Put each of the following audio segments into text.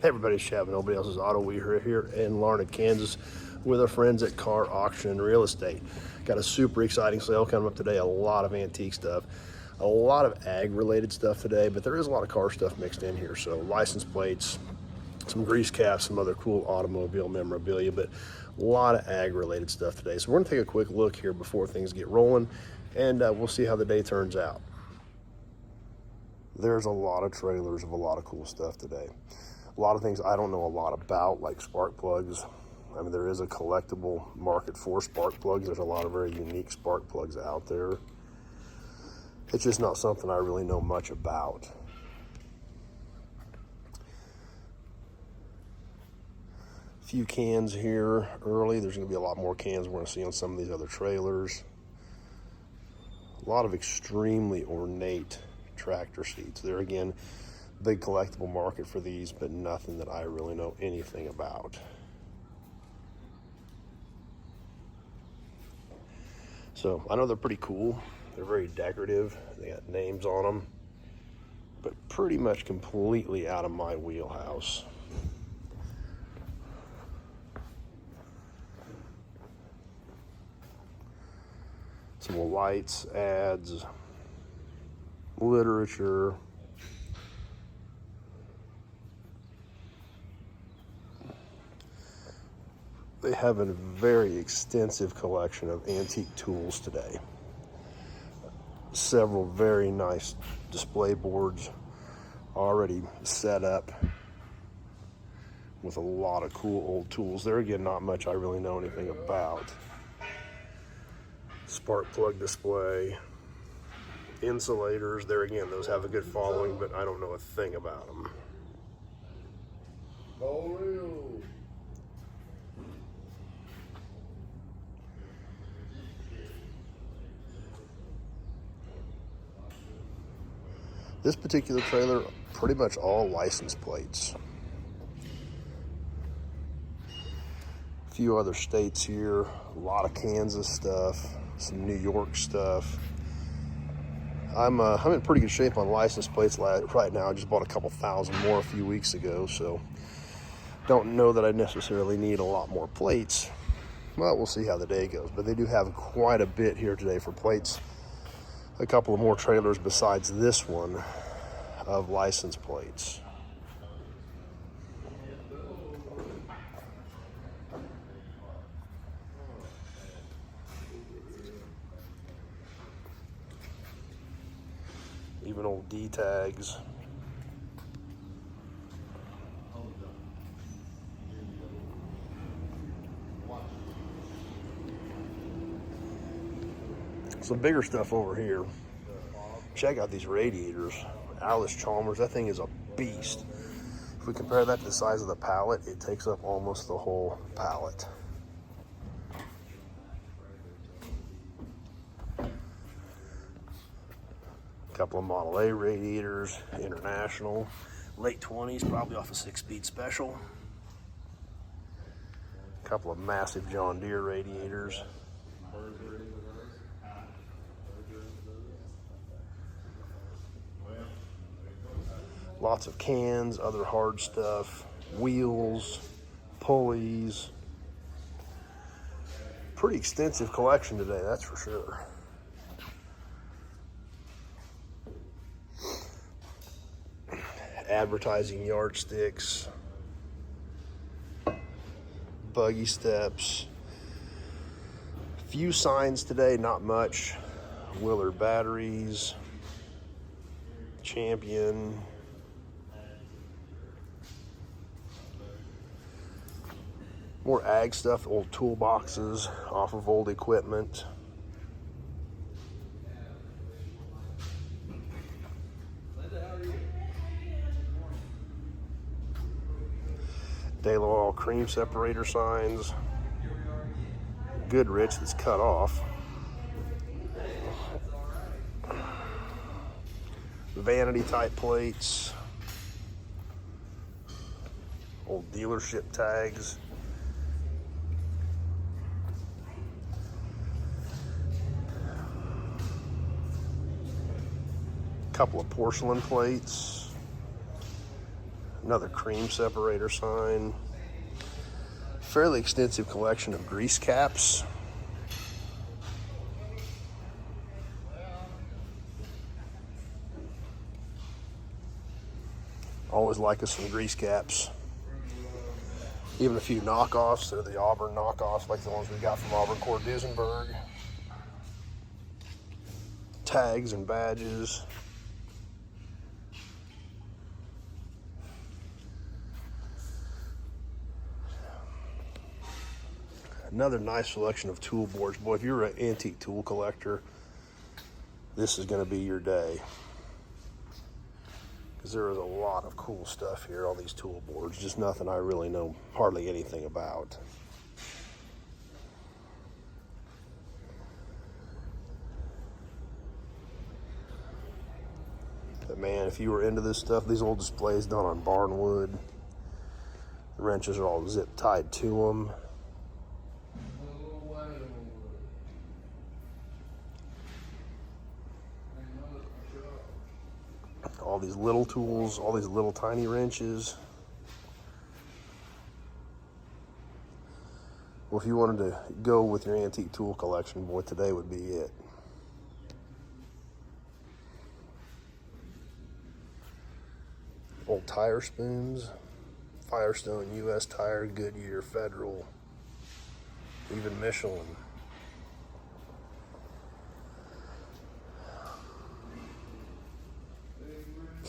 Hey everybody, Shab, nobody else's auto. We're here in Larned, Kansas with our friends at Car Auction and Real Estate. Got a super exciting sale coming up today. A lot of antique stuff, a lot of ag related stuff today, but there is a lot of car stuff mixed in here. So license plates, some grease caps, some other cool automobile memorabilia, but a lot of ag related stuff today. So we're gonna take a quick look here before things get rolling, and we'll see how the day turns out. There's a lot of trailers of a lot of cool stuff today. A lot of things I don't know a lot about, like spark plugs. I mean, there is a collectible market for spark plugs. There's a lot of very unique spark plugs out there. It's just not something I really know much about. A few cans here early. There's going to be a lot more cans we're going to see on some of these other trailers. A lot of extremely ornate tractor seats. There again, big collectible market for these, but nothing that I really know anything about. So I know they're pretty cool. They're very decorative. They got names on them, but pretty much completely out of my wheelhouse. Some lights, ads, literature. They have a very extensive collection of antique tools today. Several very nice display boards already set up with a lot of cool old tools. There again, not much I really know anything about. Spark plug display, insulators. There again, those have a good following, but I don't know a thing about them. This particular trailer, pretty much all license plates. A few other states here, a lot of Kansas stuff, some New York stuff. I'm in pretty good shape on license plates right now. I just bought a couple thousand more a few weeks ago, so don't know that I necessarily need a lot more plates. Well, we'll see how the day goes, but they do have quite a bit here today for plates. A couple of more trailers besides this one of license plates. Even old D tags. Some bigger stuff over here. Check out these radiators. Alice Chalmers, that thing is a beast. If we compare that to the size of the pallet, it takes up almost the whole pallet. A couple of Model A radiators, International, late 20s, probably off a 6-speed special. A couple of massive John Deere radiators. Lots of cans, other hard stuff, wheels, pulleys. Pretty extensive collection today, that's for sure. Advertising yardsticks, buggy steps. Few signs today, not much. Willard batteries, Champion. More ag stuff, old toolboxes off of old equipment. Daylo cream separator signs. Goodrich that's cut off. Vanity type plates. Old dealership tags. couple of porcelain plates, Another cream separator sign. Fairly extensive collection of grease caps. Always like us some grease caps. Even a few knockoffs. They're the Auburn knockoffs, like the ones we got from Auburn Court Duesenberg. Tags and badges. Another nice selection of tool boards. Boy, if you're an antique tool collector, this is going to be your day. Because there is a lot of cool stuff here on these tool boards. Just nothing I really know hardly anything about. But man, if you were into this stuff, these old displays done on barnwood. The wrenches are all zip tied to them. All these little tools, all these little tiny wrenches. Well, if you wanted to go with your antique tool collection, boy, today would be it. Old tire spoons, Firestone, US Tire, Goodyear, Federal, even Michelin.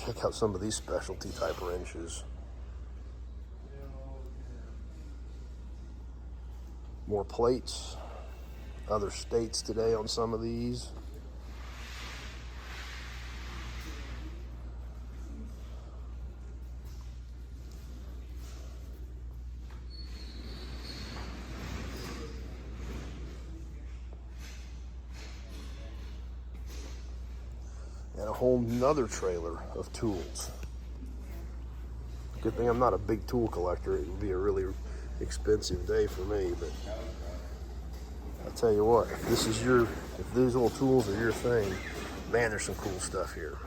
Check out some of these specialty type wrenches. More plates. Other states today on some of these. And a whole nother trailer of tools. Good thing I'm not a big tool collector. It would be a really expensive day for me, but I'll tell you what, if these little tools are your thing, man, there's some cool stuff here.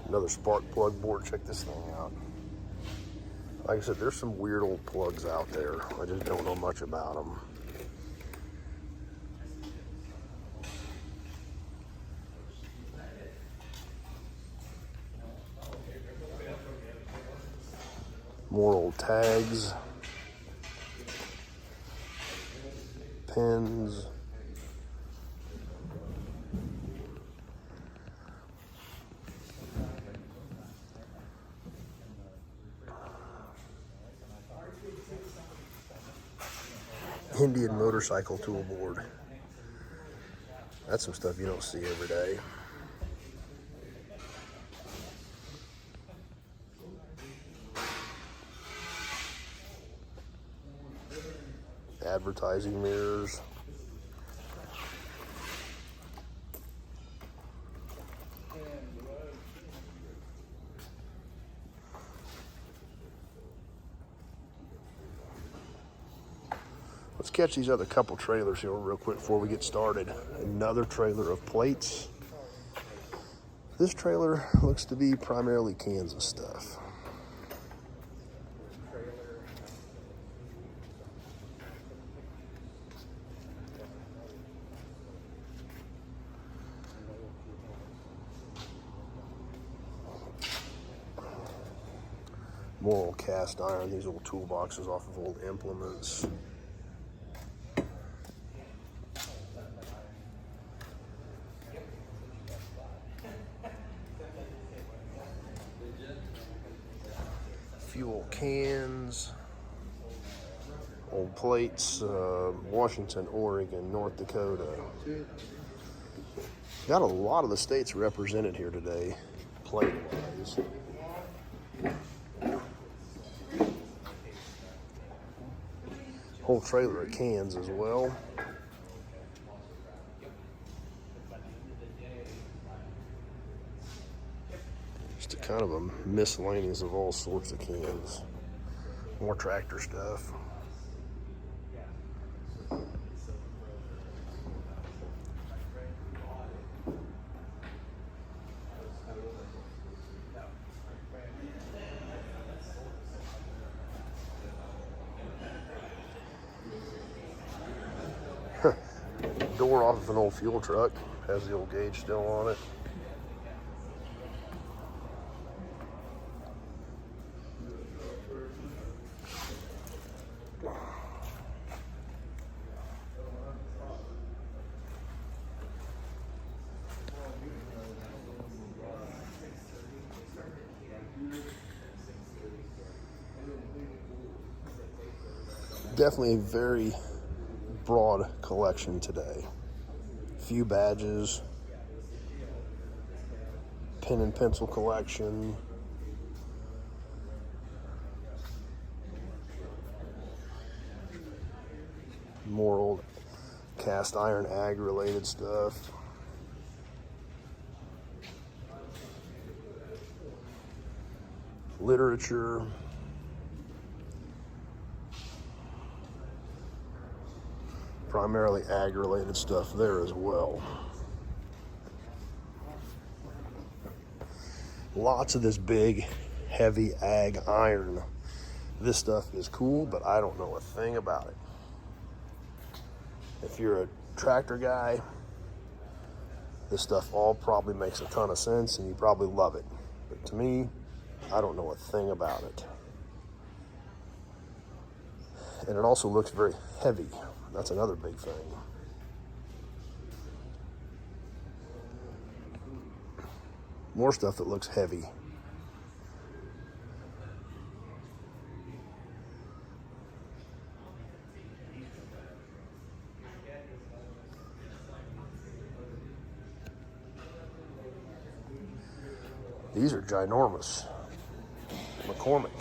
Another spark plug board. Check this thing out. Like I said, there's some weird old plugs out there. I just don't know much about them. More old tags. Pins. Indian motorcycle tool board. That's some stuff you don't see every day. Advertising mirrors. Let's catch these other couple trailers here real quick before we get started. Another trailer of plates. This trailer looks to be primarily Kansas stuff. More old cast iron, these old toolboxes off of old implements. Fuel cans, old plates, Washington, Oregon, North Dakota. Got a lot of the states represented here today, plate-wise. Whole trailer of cans as well. Just kind of a miscellaneous of all sorts of cans. More tractor stuff. Door off of an old fuel truck. Has the old gauge still on it. Definitely a very broad collection today. Few badges, pen and pencil collection, more old cast iron ag related stuff. Literature. Primarily ag related stuff there as well. Lots of this big, heavy ag iron. This stuff is cool, but I don't know a thing about it. If you're a tractor guy, this stuff all probably makes a ton of sense and you probably love it. But to me, I don't know a thing about it. And it also looks very heavy. That's another big thing. More stuff that looks heavy. These are ginormous. McCormick.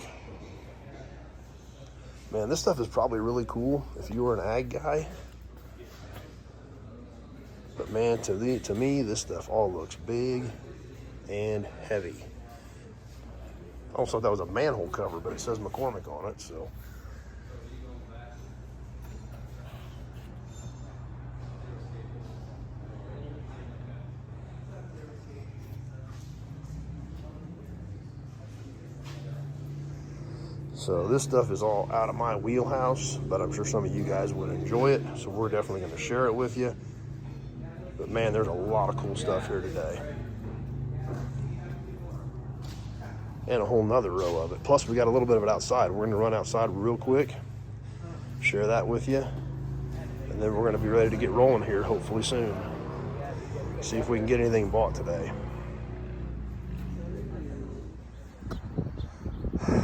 Man, this stuff is probably really cool if you were an ag guy. But man, to me, this stuff all looks big and heavy. I almost thought that was a manhole cover, but it says McCormick on it, so. So this stuff is all out of my wheelhouse, but I'm sure some of you guys would enjoy it. So we're definitely going to share it with you. But man, there's a lot of cool stuff here today. And a whole nother row of it. Plus we got a little bit of it outside. We're going to run outside real quick, share that with you. And then we're going to be ready to get rolling here hopefully soon. See if we can get anything bought today.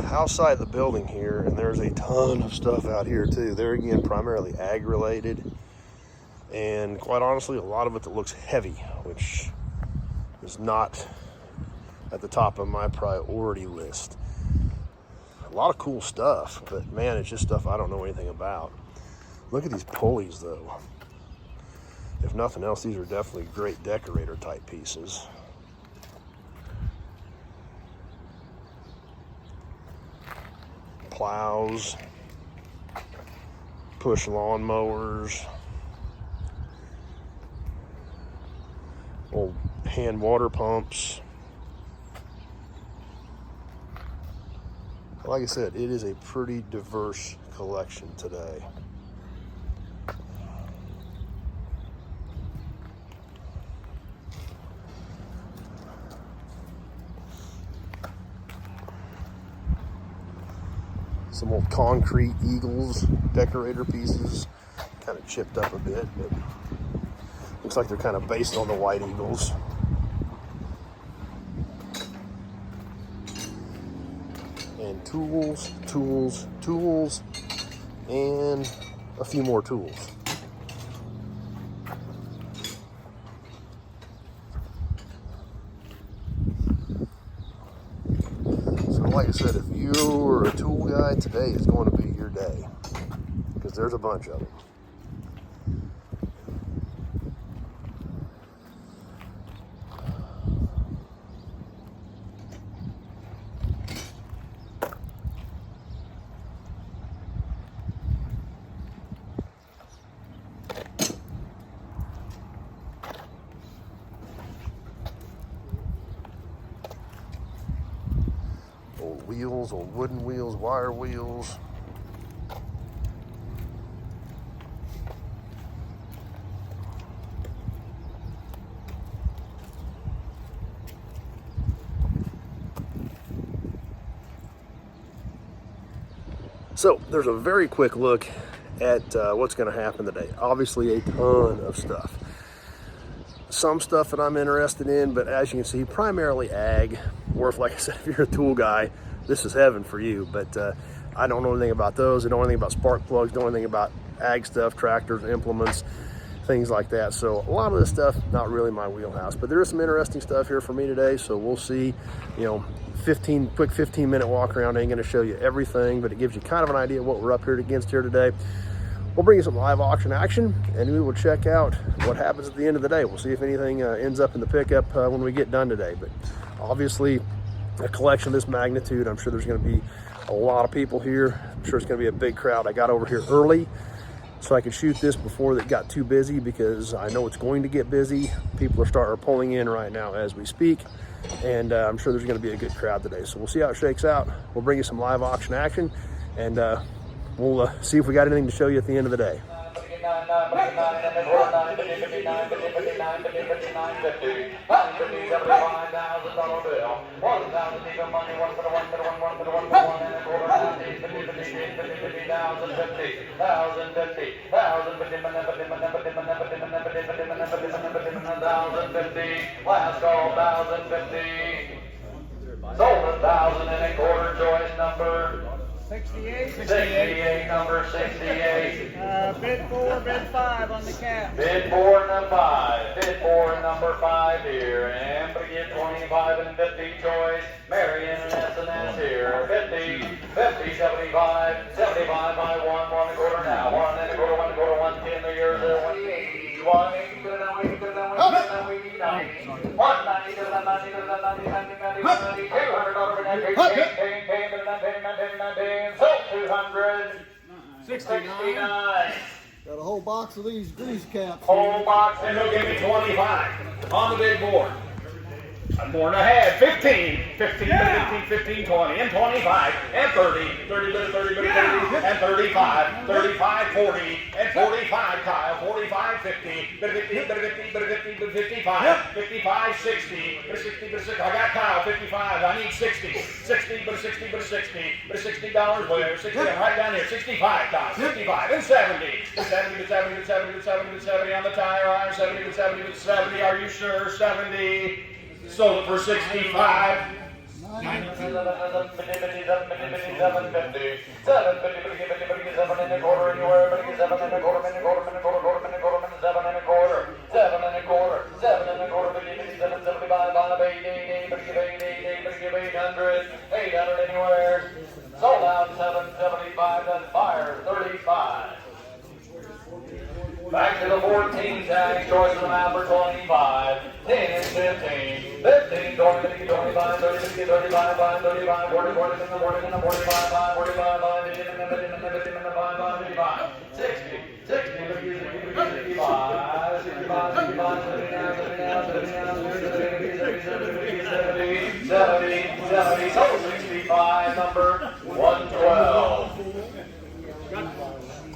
Outside the building here, and there's a ton of stuff out here too. There again, primarily ag related, and quite honestly, a lot of it that looks heavy, which is not at the top of my priority list. A lot of cool stuff, but man, it's just stuff I don't know anything about. Look at these pulleys though. If nothing else, these are definitely great decorator type pieces. Plows, push lawn mowers, old hand water pumps. Like I said, it is a pretty diverse collection today. Some old concrete eagles, decorator pieces, kind of chipped up a bit, but looks like they're kind of based on the white eagles. And tools, and a few more tools. Like I said, if you're a tool guy, today is going to be your day, because there's a bunch of them. old wheels, old wooden wheels, wire wheels. So there's a very quick look at what's going to happen today. Obviously a ton of stuff. Some stuff that I'm interested in, but as you can see, primarily ag, or if, like I said, if you're a tool guy, this is heaven for you. But I don't know anything about those. I don't know anything about spark plugs, don't know anything about ag stuff, tractors, implements, things like that. So a lot of this stuff, not really my wheelhouse, but there is some interesting stuff here for me today. So we'll see, you know, quick 15-minute walk around. Ain't gonna show you everything, but it gives you kind of an idea of what we're up here against here today. We'll bring you some live auction action, and we will check out what happens at the end of the day. We'll see if anything ends up in the pickup when we get done today. But obviously, a collection of this magnitude, I'm sure there's gonna be a lot of people here. I'm sure it's gonna be a big crowd. I got over here early so I could shoot this before it got too busy, because I know it's going to get busy. People are pulling in right now as we speak, and I'm sure there's going to be a good crowd today. So we'll see how it shakes out. We'll bring you some live auction action, and we'll see if we got anything to show you at the end of the day. Last call, 1,050. Sold 1,000 and a quarter, choice number 68, number 68. Bid 4, bid 5 on the cap. Bid 4 and a 5. Bid 4 and number 5 here. And we get 25 and 50 choice. Marion and S&S here. 50, 50, 75. 75 by 1, 1 and a quarter now. 1 and a quarter, 1 and a quarter, 110. The years are 180. 180, good enough, 80, good enough, 80, good enough, 80, 90. 190, good enough, 90, good enough, 90, 90, 90, 90, 200 over 90, pay, good enough, pay, sold 200. 69. Got a whole box of these grease caps. Whole box, and he'll give me 25 on the big board. I'm more than ahead. 15, 15, yeah. 15, 20, and 25, and 30, 30, 30, 30, yeah. And 35, 35, 40, and 45, Kyle, 45, 50, 50, 50, 55, 55, 60, 60, I got Kyle, 55, I need 60, 60, but 60, but 60, but $60 where, 60, right down here, 65, Kyle, 65, and 70, 70, 70, 70, 70, 70 on the tire iron, 70, 70, 70, are you sure, 70? Sold it for 65. 750 and a quarter anywhere, but 7 and a quarter, 7 and a quarter, 7 and a quarter, 7 and a quarter, 7 and a quarter, 775, 800, 800 anywhere. Sold out 775, that's fire, 35. Back to the 14 tag, choice of the map for 25, 10 and 15, 15, 20, 50, 25, 30, 50, 35, 5, 35, 40, 40, 50, 40, 45, 5, 45, 5, 50, 55, 55, 60, 60, 50, 55, 65, 65, 79, 79, 70, 70, total 65, number 112.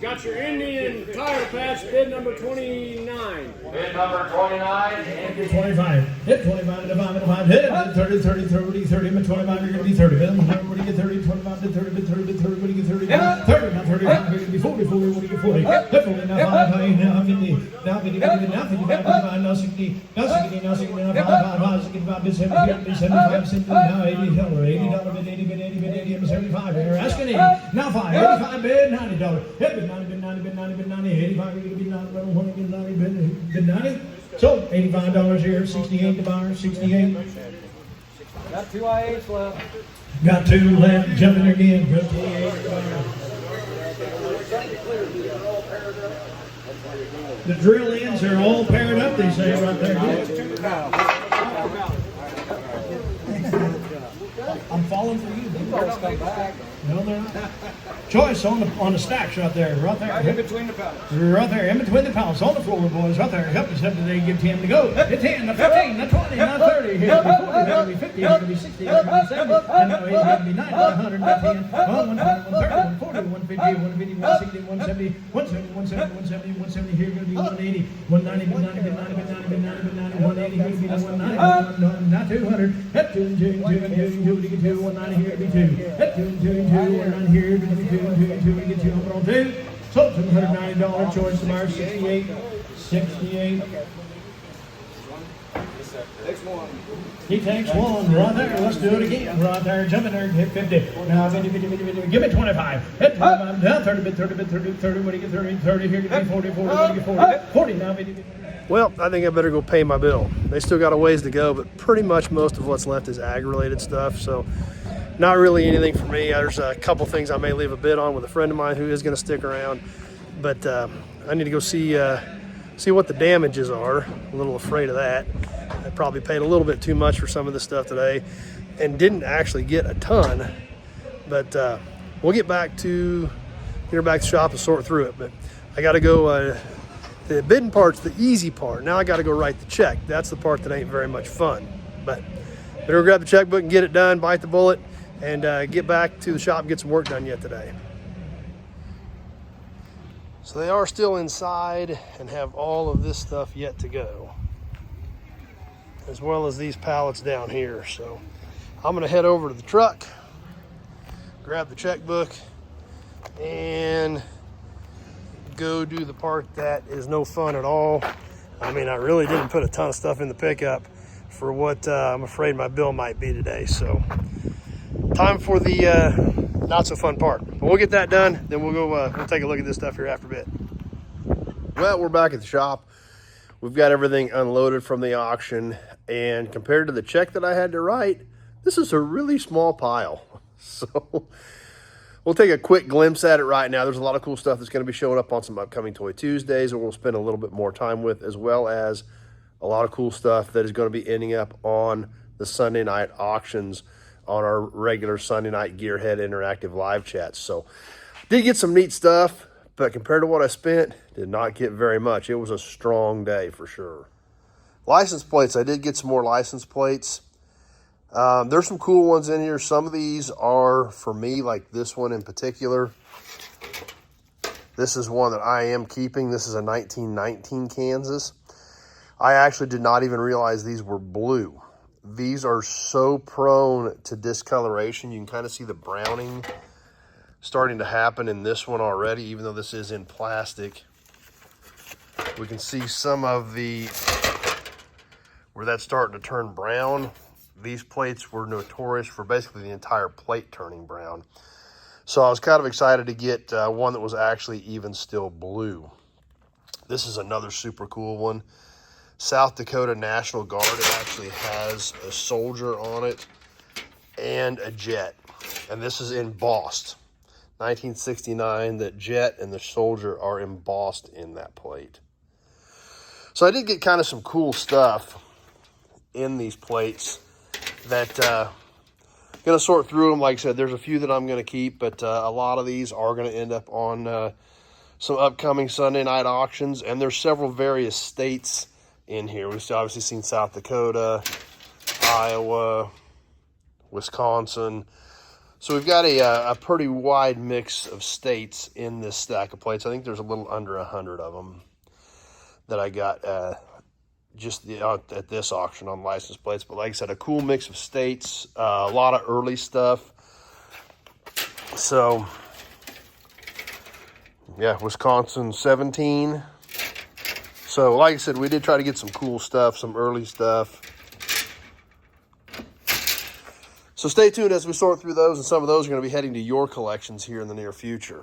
Got your Indian tire patch, bid number 29. Bid number 29. Hit 25. Hit 25 to 5 to 5. Hit it. 30, 30, 30, 30. But 25, you're going to be 30. Then what do you get 30? 25 to 30, but 30, but 30. What do you get 30? 30, now 35. You're going to be 40, 40. What do you get 40? Hit 40, now 5, 5, now 50. Now 50, now 55, 55, now 60, now 60, now 60, now 5, 5, 5, 65, bid 70, 75, 70, now $80, $80, bid 80, bid 80, bid 80, and 75. You're asking 80. Now 5, 85, bid $90. Hit bid 90, bid 90, bid 90, bid 90, 85, you're going to be 90, bid 90, bid 90. So $85 here, 68 to buyer, 68. Got 2 I-8s left. Got 2 left, jumping again. Got 28 to buyer. The drill ends are all paired up, they say right there. I'm falling for you. Come back. No, they're not. Choice on the stacks right there. Right in between the pallets. Right there, in between the pallets, on the floor, boys, right there. Help yourself today, give 10 to go. The 10, the 15, the 20, the 30, here to be 40, here to be 50, here to be 60, here to be 70, and now he's going to be 90, 100, 110, 120, 130, 140, 150, 160, 170, 170, 170, here going to be 180, 190, 190, 190, 180, here to be 190, not 200, at 2, 190, here to be 2, at 2, 190, here to be 2, to get you over on 2. So $290 choice tomorrow, 68. Takes one. He takes one right there. Let's do it again. Right there, jump in there, hit 50. Now 50, give me 25. Hit 25. Now 30 bit, 30 bit, 30, 30. What do you get? 30, 30. Here you be 40, 40. What do you get? 40. 40 now. 50. Well, I think I better go pay my bill. They still got a ways to go, but pretty much most of what's left is ag-related stuff. So not really anything for me. There's a couple things I may leave a bid on with a friend of mine who is going to stick around, but I need to go see what the damages are. A little afraid of that. I probably paid a little bit too much for some of this stuff today and didn't actually get a ton, but we'll get back to the shop and sort through it. But I got to go. The bidding part's the easy part. Now I got to go write the check. That's the part that ain't very much fun, but better go grab the checkbook and get it done, bite the bullet, and get back to the shop and get some work done yet today. So they are still inside and have all of this stuff yet to go, as well as these pallets down here. So I'm gonna head over to the truck, grab the checkbook, and go do the part that is no fun at all. I mean, I really didn't put a ton of stuff in the pickup for what I'm afraid my bill might be today. So time for the not so fun part. But we'll get that done, then we'll go we'll take a look at this stuff here after a bit. Well, we're back at the shop. We've got everything unloaded from the auction, and compared to the check that I had to write, this is a really small pile. So we'll take a quick glimpse at it right now. There's a lot of cool stuff that's going to be showing up on some upcoming Toy Tuesdays that we'll spend a little bit more time with, as well as a lot of cool stuff that is going to be ending up on the Sunday night auctions on our regular Sunday night Gearhead interactive live chats. So did get some neat stuff, but compared to what I spent, did not get very much. It was a strong day for sure. License plates, I did get some more license plates. There's some cool ones in here. Some of these are for me, like this one in particular. This is one that I am keeping. This is a 1919 Kansas. I actually did not even realize these were blue. These are so prone to discoloration. You can kind of see the browning starting to happen in this one already, even though this is in plastic. We can see some of where that's starting to turn brown. These plates were notorious for basically the entire plate turning brown. So I was kind of excited to get one that was actually even still blue. This is another super cool one. South Dakota National Guard. It actually has a soldier on it and a jet. And this is embossed. 1969, the jet and the soldier are embossed in that plate. So I did get kind of some cool stuff in these plates that going to sort through them. Like I said, there's a few that I'm going to keep, but a lot of these are going to end up on some upcoming Sunday night auctions. And there's several various states in here. We've obviously seen South Dakota, Iowa, Wisconsin. So we've got a pretty wide mix of states in this stack of plates. I think there's a little under 100 of them that I got just at this auction on license plates. But like I said, a cool mix of states, a lot of early stuff. So yeah, Wisconsin 17. So like I said, we did try to get some cool stuff, some early stuff. So stay tuned as we sort through those, and some of those are going to be heading to your collections here in the near future.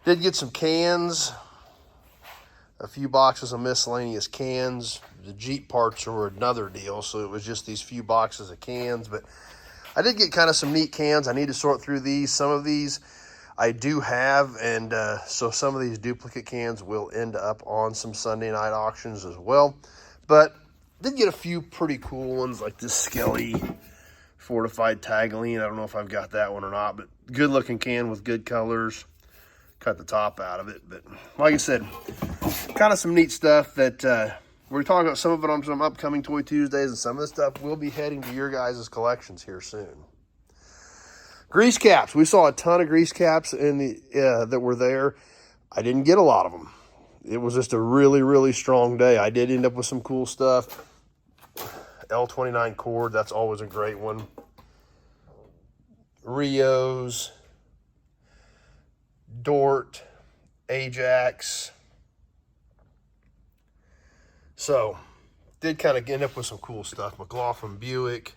Did get some cans, a few boxes of miscellaneous cans. The Jeep parts were another deal, so it was just these few boxes of cans. But I did get kind of some neat cans. I need to sort through these. Some of these I do have, and so some of these duplicate cans will end up on some Sunday night auctions as well. But did get a few pretty cool ones, like this Skelly fortified tagline. I don't know if I've got that one or not, but good looking can with good colors. Cut the top out of it, but like I said, kind of some neat stuff that we're talking about some of it on some upcoming Toy Tuesdays, and some of the stuff will be heading to your guys' collections here soon. Grease caps. We saw a ton of grease caps in the that were there. I didn't get a lot of them. It was just a really, really strong day. I did end up with some cool stuff. L29 cord, that's always a great one. Rios. Dort, Ajax. So, did kind of end up with some cool stuff. McLaughlin Buick,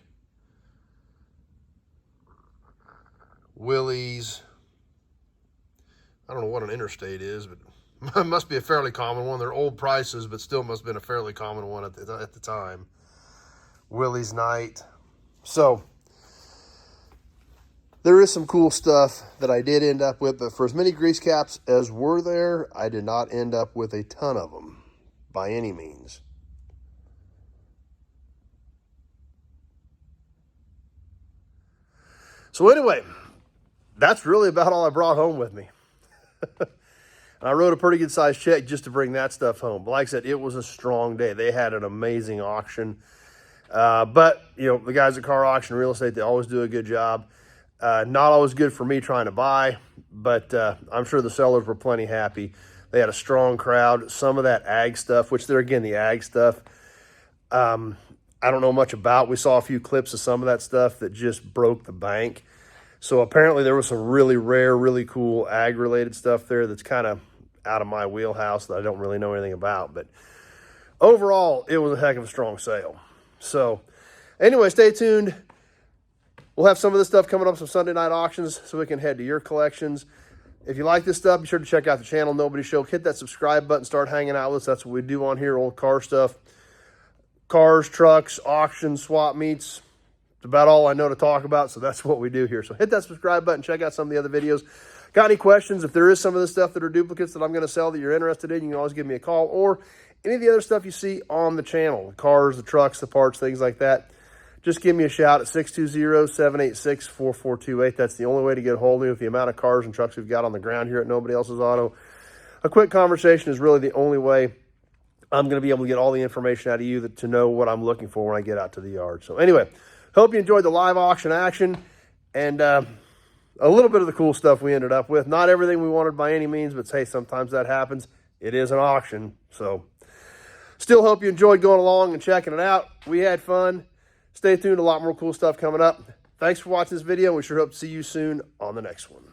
Willys. I don't know what an Interstate is, but it must be a fairly common one. They're old prices, but still must have been a fairly common one at the time. Willys Night. So, there is some cool stuff that I did end up with, but for as many grease caps as were there, I did not end up with a ton of them by any means. So anyway, that's really about all I brought home with me. I wrote a pretty good sized check just to bring that stuff home. But like I said, it was a strong day. They had an amazing auction. But, you know, the guys at Car Auction Real Estate, they always do a good job. Not always good for me trying to buy, but I'm sure the sellers were plenty happy. They had a strong crowd. Some of that ag stuff, which they're, again, the ag stuff, I don't know much about. We saw a few clips of some of that stuff that just broke the bank. So apparently there was some really rare, really cool ag-related stuff there that's kind of out of my wheelhouse that I don't really know anything about. But overall, it was a heck of a strong sale. So anyway, stay tuned. We'll have some of this stuff coming up, some Sunday night auctions, so we can head to your collections. If you like this stuff, be sure to check out the channel, Nobody Show. Hit that subscribe button, start hanging out with us. That's what we do on here, old car stuff. Cars, trucks, auctions, swap meets. It's about all I know to talk about, so that's what we do here. So hit that subscribe button, check out some of the other videos. Got any questions? If there is some of this stuff that are duplicates that I'm going to sell that you're interested in, you can always give me a call, or any of the other stuff you see on the channel, the cars, the trucks, the parts, things like that. Just give me a shout at 620-786-4428. That's the only way to get a hold of me with the amount of cars and trucks we've got on the ground here at Nobody Else's Auto. A quick conversation is really the only way I'm going to be able to get all the information out of you to know what I'm looking for when I get out to the yard. So anyway, hope you enjoyed the live auction action and a little bit of the cool stuff we ended up with. Not everything we wanted by any means, but hey, sometimes that happens. It is an auction. So still hope you enjoyed going along and checking it out. We had fun. Stay tuned, a lot more cool stuff coming up. Thanks for watching this video. We sure hope to see you soon on the next one.